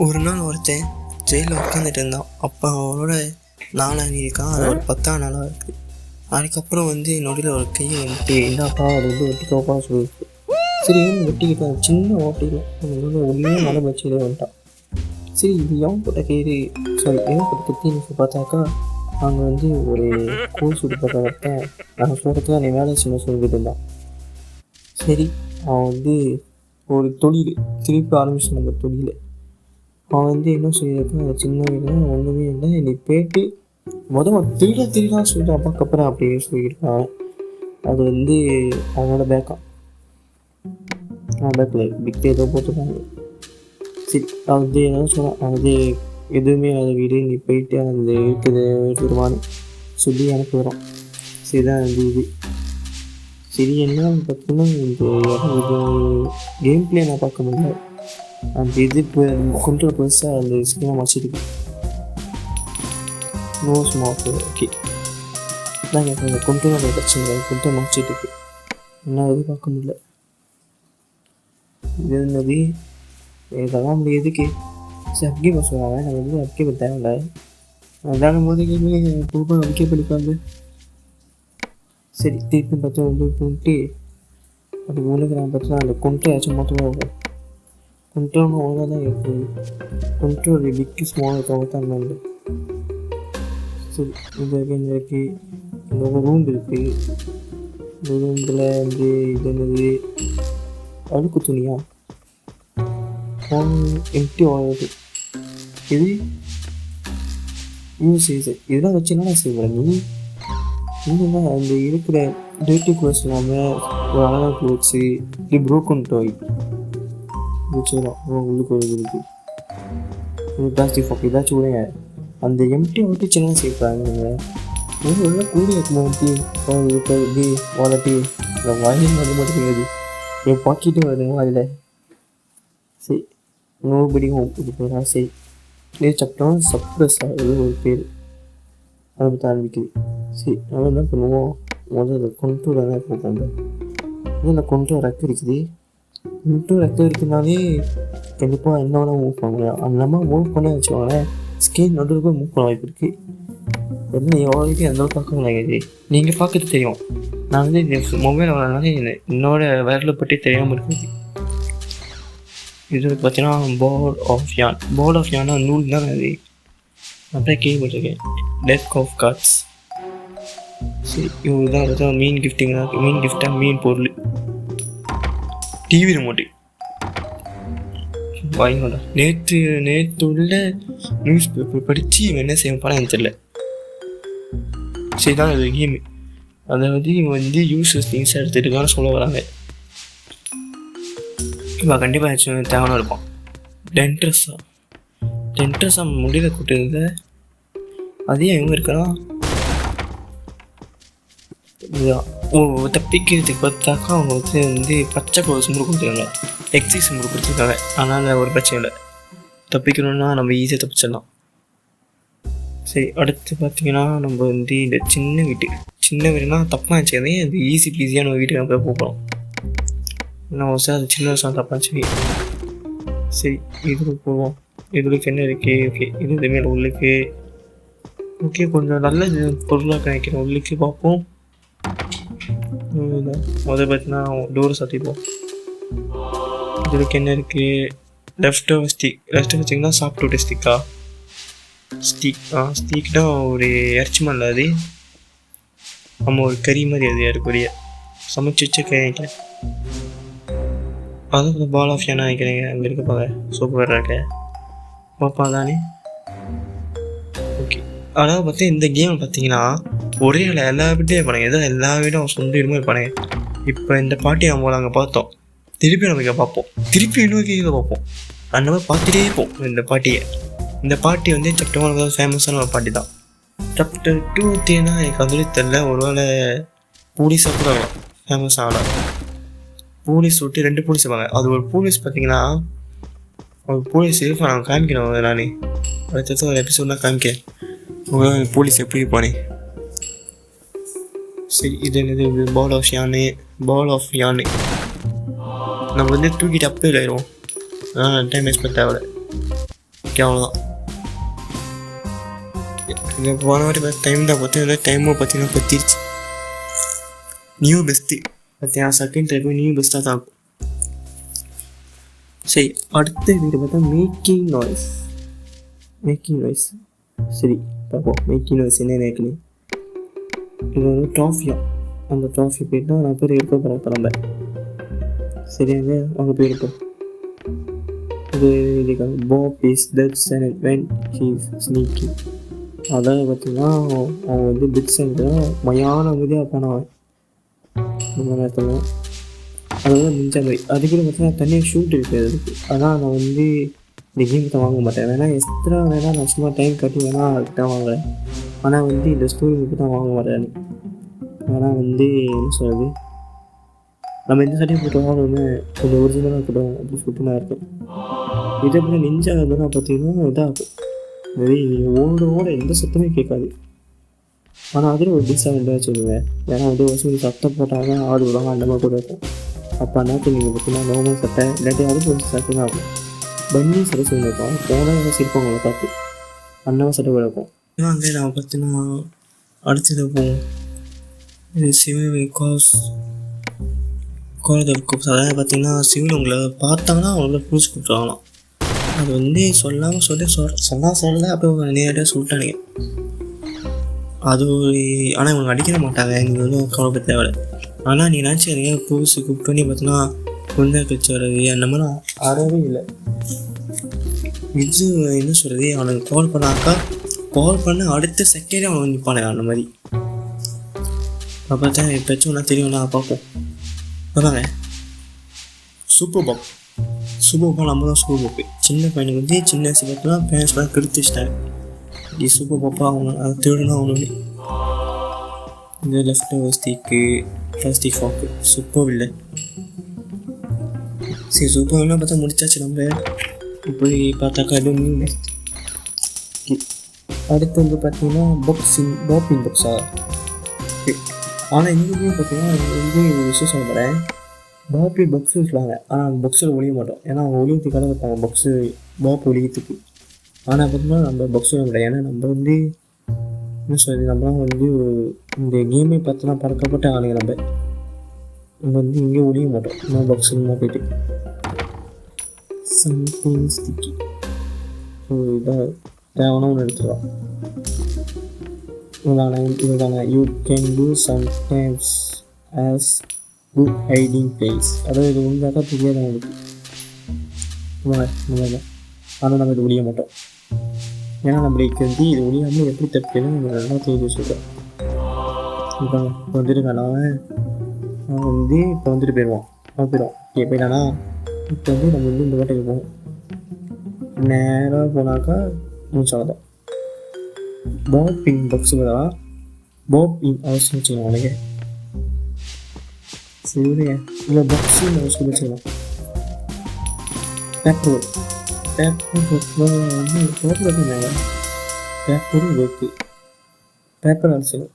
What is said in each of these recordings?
ஒரு நாள் ஒருத்தன் ஜெயிலில் உட்காந்துட்டு இருந்தான். அப்போ அவனோட நாளாக இருக்கான், அது ஒரு 10ஆம் நாளாக இருக்குது. அதுக்கப்புறம் நொடியில் ஒரு கையை வந்துட்டு என்னப்பா அது வெட்டிக்கோப்பா சொல்லியிருக்கு. சரி வெட்டிக்கிட்டு சின்ன ஓட்டையில் ஒன்றுமே மலை வச்சுக்கிட்டே வந்துட்டான். சரி இது எவன் போட்ட கயிறு எவன் போட்ட கத்தின்னு பார்த்தாக்கா அங்கே ஒரு கோல் சுட்டு பார்க்கறப்ப நாங்கள் சொல்கிறதுக்கு நீ வேலை சின்ன சொல்லிட்டு இருந்தான். சரி அவன் ஒரு தொழில் திருப்பி ஆரம்பிச்சு நம்ம தொழில். அவன் என்ன சொல்லியிருக்கான், அந்த சின்ன வீடு ஒன்றுமே இல்லை, நீ போய்ட்டு திருடா சொல்லிட்டு அப்பாக்கப்புறம் அப்படின்னு சொல்லியிருக்கான். அது அவனோட பேக்கான், அவன் பேக்கில் பிக்கு ஏதோ போட்டுருக்காங்க. சரி என்ன சொன்னான், எதுவுமே அந்த வீடு நீ போயிட்டு அந்த இருக்குது எடுத்துருவான்னு சொல்லி எனக்கு வரும். சரிதான் இது சரி என்னன்னு பார்த்தீங்கன்னா இது கேம் பிளே நான் பார்க்க முடியல. அந்த இது கொண்டு பெருசாக அந்த ஸ்கிரீனை மறைச்சிருக்கு. நோஸ் மாப்பு ஓகே நான் கேட்குறேன் கொண்டு வர பிரச்சனை கொண்டு மறைச்சிட்டு இருக்கு. என்ன இது பார்க்க முடியல. இது என்னது இதெல்லாம் அப்படி எதுக்கு? சரி அப்கே பஸ் சொல்லுவாங்க, நான் அப்கே பற்றி தேவையில்லை. அதான போது பூப்பா அப்கே படிப்பாங்க. சரி திருப்பி பார்த்து கொண்டு அது ஒழுங்குறான் பார்த்தா அந்த கொண்டு ஆச்சும் மொத்தமாக இருக்கும். கொண்டு ஒன்று ஒழுங்காக தான் இருக்குது. கொண்டு ஒரு பிக்கு ஸ்மால் தான் உண்டு. சரி இந்த இருக்குது இந்த ரூம் இருக்குது. இந்த ரூமில் இது என்னது அழுக்கு துணியா எம்டி ஆகுது. இது யூஸ் இதெல்லாம் வச்சு என்ன செய்வேன் நீ இல்லைன்னா அந்த இருக்கிற டேட்டி க்ளோத்ஸ் இல்லாமல் ஒரு அழகாக க்ளோத்ஸு இப்படி ப்ரோக்கன் டாய் வச்சுக்கலாம். உள்ளுக்கு ஒரு இருக்குது ஒரு பிளாஸ்டிக் ஃபாக் ஏதாச்சும் கூட அந்த எம்டி வந்துட்டு சின்ன சேர்ப்பாங்க. நீங்கள் உள்ள கூடி எம்டி இப்போ இப்படி வாலட்டி வாங்கி வந்து மாட்டேங்குது, என் பாக்கெட்டும் வருதுங்க அதில். சரி நோபடியும் இது பேரா சரி இது சாப்பிட்டோம் சப்ரஸ் ஆகுது ஒரு பேர் அதை பற்றி ஆரம்பிக்குது. சரி நம்ம என்ன பண்ணுவோம், முதல்ல கொண்டு தான் போங்க. இதில் கொண்டு ரெக்க இருக்குது. கொண்டு ரெக்க இருக்குனாலே கண்டிப்பாக என்னோட மூவ் பண்ணுவேன். அந்த நம்ம மூவ் பண்ண வச்சுக்கோங்க ஸ்கிரீன் நடுவில் போய் மூவ் பண்ண வாய்ப்பு இருக்குது. என்ன எவ்வளோக்கு எந்த பக்கம் ஆகுது நீங்கள் பார்க்கறது தெரியும். நான் மொபைல் வரனால என்னோட விரலை பற்றி தெரியாமல் இருக்குது. இது பார்த்தீங்கன்னா போர்ட் ஆஃப் யானா நூல் தான் அது. அப்படியே கேள்விப்பட்டிருக்கேன் டெக் ஆஃப் கார்ட்ஸ். சரி இவங்க தான் பார்த்தா மீன் கிஃப்டாக மீன் பொருள் டிவி ரிமோட்டு வாங்கிக்கோடா. நேற்று உள்ள நியூஸ் பேப்பர் படித்து இவன் என்ன செய்ய போனால் எனக்கு தெரியல. சரிதான் அது கேமு, அதாவது இவங்க யூஸஸ் திங்ஸாக எடுத்துகிட்டுக்கான சொல்ல வராங்க. இப்போ கண்டிப்பாக ஏதாச்சும் தேவையான இருப்பான். டென்ட்ரஸாக முடியல கூட்டுறது அதே இவங்க இருக்கா தப்பிக்கிறதுக்கு பார்த்தாக்கா அவங்க பச்சை கலர் சிம்பு கொடுத்துருக்காங்க, எக்ஸைஸ் சிம்பு கொடுத்துருக்காங்க. அதனால் ஒரு பிரச்சனை இல்லை, தப்பிக்கணும்னா நம்ம ஈஸியாக தப்பிச்சிடலாம். சரி அடுத்து பார்த்தீங்கன்னா நம்ம இந்த சின்ன வீடுனா தப்பாக இருந்துச்சு, அது ஈஸியாக நம்ம வீட்டுக்கு நம்ம போகலாம். என்ன சார் அது சின்ன வருஷம் தப்பாச்சு. சரி இதுக்கு போவோம். இதுக்கு என்ன இருக்குது? ஓகே இது இதுமாரி உள்ளுக்கு ஓகே கொஞ்சம் நல்ல பொருளாக கிடைக்கிறோம். உள்ளுக்கு பார்ப்போம். முதல் பார்த்தீங்கன்னா டோர் சாத்திப்போம். இதுக்கு என்ன இருக்குது? லெஃப்ட் வச்சிங்கன்னா சாப்பிட்டு ஸ்டிக்னா ஒரு இறச்சிமல்ல அது நம்ம ஒரு கறி மாதிரி அது இருக்கக்கூடிய சமைச்சு வச்சு நினைக்கிறேன். அதுவும் பால் ஆஃப் யானா நினைக்கிறேங்க. அங்கே இருக்க சூப்பராக இருக்க பாப்பா தானே. ஓகே அதாவது பார்த்தா இந்த கேம் பார்த்தீங்கன்னா ஒரே எல்லா வீட்டையும் இருப்பானுங்க, ஏதோ எல்லா வீடும் சொந்த வீடுமே இருப்பானுங்க. இப்போ இந்த பாட்டி நம்ம நாங்கள் பார்த்தோம், திருப்பி நம்ம இங்கே பார்ப்போம், திருப்பி இன்னொரு கேட்க பார்ப்போம். அந்த மாதிரி பார்த்துட்டே இருப்போம் இந்த பாட்டியை. இந்த பாட்டி சாப்டர் 1 ஃபேமஸான ஒரு பாட்டி தான். சாப்டர் 2 3னா எனக்கு அதுவே தெரில, ஒருவேளை போலீஸாக கூட ஃபேமஸ் ஆகலாம். போலீஸ் விட்டு 2 போலீஸ் இருப்பாங்க. அது ஒரு போலீஸ் பார்த்தீங்கன்னா ஒரு போலீஸ் இருப்பான், நான் காமிக்கிறேன். நானே அடுத்த ஒரு எபிசோட் தான் காமிக்கிறேன் போலீஸ் எப்படி இருப்பானே. சரி இது என்னது? பால் ஆஃப் யானை நம்ம தூக்கிட்டு அப்படியே ஆயிடுவோம். டைம் வேஸ்ட் பண்ண தேவை. ஓகே அவ்வளோதான். இங்கே போன வாட்டி டைம் தான் பார்த்தீங்கன்னா டைமும் பார்த்தீங்கன்னா பற்றிடுச்சு. நியூ பெஸ்ட்டு பார்த்தீங்கன்னா செகண்ட் டைம் நியூ பெஸ்ட்டாக தான் இருக்கும். சரி, அடுத்த வீடு பார்த்தா மேக்கிங் நாய்ஸ். சரி பார்ப்போம் மேக்கிங் நாய்ஸ் என்ன இருக்குன்னு. இது வந்து ட்ராஃபியா. அந்த ட்ராஃபி போயிட்டு நான் பேர் எடுக்க போகிறோம் இப்போ நம்ம. சரியாங்க, அவங்க போயிருப்போம். இது இதுக்காக Bob is that silent when he is sneaking. அதாவது பார்த்தீங்கன்னா அவன் வந்து பிட் சென்டர் மயான அமைதியாக போனவன் இந்த நேரத்தில். அதாவது மிஞ்ச மாதிரி அதுக்கு பார்த்தீங்கன்னா தனியாக ஷூட் இருக்குது அதுக்கு. ஆனால் நான் வந்து இந்த கேமுக்கு வாங்க மாட்டேன். வேணால் எக்ஸ்ட்ரா வேணால் நான் சும்மா டைம் கட்டி வேணால் அதுக்கு தான் வாங்குறேன். ஆனால் வந்து இந்த ஸ்டோரிக்கு தான் வாங்க மாட்டேன். ஆனால் வந்து என்ன சொல்கிறது, நம்ம எந்த சட்டையும் போட்டு வாங்கணுமே கொஞ்சம் ஒரிஜினலாக இருக்கட்டும் அப்படின்னு சொல்லிட்டு நான் இருக்கேன். இதே போல் நெஞ்சா இதெல்லாம் பார்த்தீங்கன்னா இதாகும், நிறைய ஓட எந்த சத்தமே கேட்காது. ஆனால் அதில் ஒரு டிஸ்அட்வான்டேஜ் வச்சுருவேன். ஏன்னா வந்து ஒரு சத்தம் போட்டாங்க ஆடு விடுவாங்க அந்த மாதிரி கூட இருக்கும். அப்போ நேரத்தில் நீங்கள் பார்த்தீங்கன்னா நோமல் சட்டை இல்லாட்டி அதுக்கு கொஞ்சம் சட்டை தான் இருக்கும். பண்ணி சட்டை சொல்லியிருப்பாங்க போனால் சிரிப்பாங்க பார்த்து அண்ணாவை சட்டை விளக்கும். அங்கே நான் பார்த்தீங்கன்னா அடுத்தது போவோம். இது சிவன் கோலதல் கூப்ஸ். அதாவது பார்த்தீங்கன்னா சிவன் உங்களை பார்த்தாங்கன்னா அவங்கள பிடிச்சி கூப்பிட்றாங்களாம். அது வந்து சொல்லாமல் சொல்லலை அப்போ நேரடியாக சொல்லிட்டானுங்க. அது ஆனால் இவங்க அடிக்கிற மாட்டாங்க, நீங்கள் வந்து கவலைப்பட தேவை. ஆனால் நீ நினச்சி எதையா புதுசு கூப்பிட்டோன்னே பார்த்தீங்கன்னா கொஞ்சம் கழிச்சு வர்றது அந்த மாதிரி ஆடவே இல்லை. இது என்ன சொல்கிறது, அவனுக்கு கால் பண்ண அடுத்த செகண்டே அவன் நிற்பானே அந்த மாதிரி. அப்போ தான் எப்போச்சும் ஒன்றா தெரியும்னா பார்ப்போம். அதாங்க சூப்பர் பாப் நம்ம தான் சூப்பர் பாப்பு. சின்ன பையனுக்கு வந்து சின்ன வயசுலாம் பேரண்ட்ஸ்லாம் கெடுத்து வச்சிட்டாரு. இது சூப்பர் பாப்பா அவங்க அதை திருடுனா அவனு. இந்த left stick plastic fog super இல்லை. சரி சூப்பர் இல்லை பார்த்தா முடிச்சாச்சு. நம்ம போய் பார்த்தாக்கா இது நியூ பெஸ்ட். அடுத்து வந்து பார்த்தீங்கன்னா பாப்பிங் பாக்ஸா. ஆனால் இங்கேயும் பார்த்தீங்கன்னா வந்து ஒரு விஷயம் சொல்ல போகிறேன். பாப்பி பாக்ஸு வச்சுருவாங்க, ஆனால் அந்த பாக்ஸில் ஒழிய மாட்டோம். ஏன்னா அவங்க ஒழியத்துக்காக வைப்பாங்க பாக்ஸு, பாப் ஒழியத்துக்கு. ஆனால் பார்த்தீங்கன்னா நம்ம பாக்ஸு கிடையாது. ஏன்னா நம்ம வந்து என்ன சொல்றது, நம்மளாம் வந்து இந்த கேமே பார்த்தோன்னா பறக்கப்பட்ட ஆளுங்க. நம்ம வந்து இங்கே ஒழிய மாட்டோம். நம்ம பாக்ஸுமா போயிட்டு சம்திங் ஸ்டிக்கி. ஸோ இதாக தேவைன்னா ஒன்று எடுத்துக்கலாம். இதுதாங்க you can do sometimes as good hiding place. அதாவது இது உண்மையாக தெரியாது அவங்களுக்கு. ஆனால் நம்ம இது ஒழிய மாட்டோம். ஏன்னா நம்மளுக்கு வந்து இது ஒழியாமல் எப்படி தப்புன்னு நம்ம நல்லா தெரிஞ்சு வச்சுருக்கோம். இப்போ வந்துருக்கானா அவன் வந்து இப்போ வந்துட்டு போயிடுவான். போயிட்டானா இப்போ வந்து நம்ம வந்து இந்த வாட்டைக்கு போவோம். நேராக போனாக்கா மூச்சாதான் பாப்பிங் பாக்ஸு தான் பாப்பிங் அவசியம் வச்சுக்கலாம் அவனுக்கு. சரிங்க, இல்லை பாக்ஸு அவசியம் வச்சுக்கலாம். பேப்பர் வந்து பேப்பரும் ஒர்க்கு பேப்பர் அடிச்சிடும்.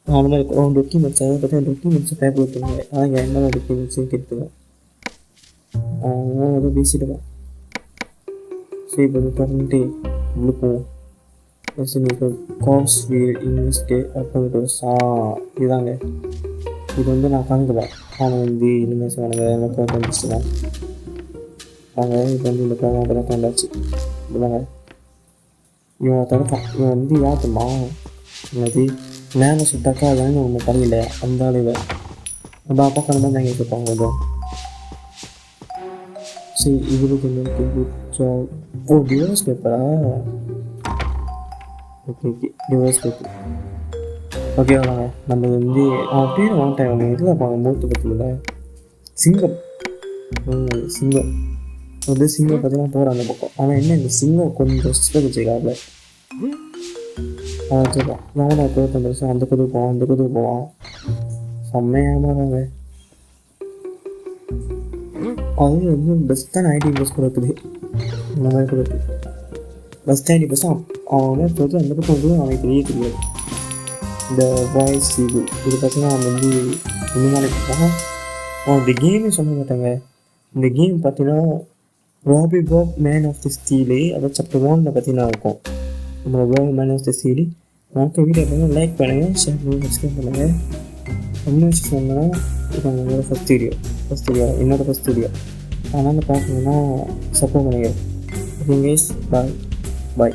அவனை அவன் டாக்குமெண்ட்ஸ் அதை பார்த்தா டாக்குமெண்ட்ஸை பேப்பர் எடுத்துருவாங்க. ஆனால் என்ன டாக்குமெண்ட்ஸையும் கெடுத்துவேன். அவன் அதை பேசிடுவான். சரி இப்போ தொடர்ந்துட்டு முழுப்போம். காஸ் வீல் இன்வெஸ்ட்டு அப்படின்ட்டு இதாங்க. இது வந்து நான் காமிக்கலாம். அவன் வந்து இனிமேல் செய்வானுங்க எனக்கு வந்துச்சுதான். வாங்க இப்போ வந்து இந்த கோமாட்டெல்லாம் தந்தாச்சு. இதாங்க இவன் தடுப்பான். இவன் வந்து யாத்துமா என்னது மேலே சுட்டாக்கா அதாங்க ஒன்று தெரியல. அந்த ஆளுவை நம்ம அப்பா கலந்து தான் எங்கே கேட்பாங்க. அதுவும் சரி இவ்வளோ கொஞ்சம் டிவோர்ஸ் பேப்பரா? Okay divorce paper. ஓகே வாங்க நம்ம வந்து அவன் பேர் வாங்கிட்டேன். அவங்க இதில் பார்ப்பாங்க மூத்த பக்கத்தில் சிங்கம் வந்து சிங்கம் பார்த்தீங்கன்னா போகிற அந்த பக்கம். ஆனால் என்ன இந்த சிங்கம் கொஞ்சம் ஸ்பெக் வச்சுருக்காப்புல. அவன் வச்சுருப்பான் நான் 25 வருஷம் அந்த கதவு போவான் செம்மையாமாங்க. அது வந்து பெஸ்ட்டான ஐடி பஸ் கூட இருக்குது. இந்த மாதிரி கூட இருக்குது பெஸ்ட் ஐடி பஸ். அவன் போட்டு அந்த பக்கம் வந்து அவனுக்கு தெரியாது. இந்த வாய்ஸ் இது பார்த்தீங்கன்னா அவன் வந்து இந்த மாதிரி அவன் இந்த கேமே சொல்ல மாட்டாங்க. இந்த கேம் பார்த்தீங்கன்னா Robby Bob man of the steel, அதை சாப்டர் 1 பற்றினா இருக்கும். நம்மளோட Bob man of the steel. நமக்கு வீடியோ பண்ணுங்கள், லைக் பண்ணுங்கள், ஷேர் பண்ணுங்கள், சப்ஸ்கிரைப் பண்ணுங்கள். இன்னும் வச்சு சொன்னால் இது நம்மளோட ஃபஸ்ட் வீடியோ என்னோடய ஃபஸ்ட் வீடியோ. அதனால் பார்க்கணுன்னா சப்போர்ட் பண்ணுங்கள். ஓகே கைஸ், பாய்.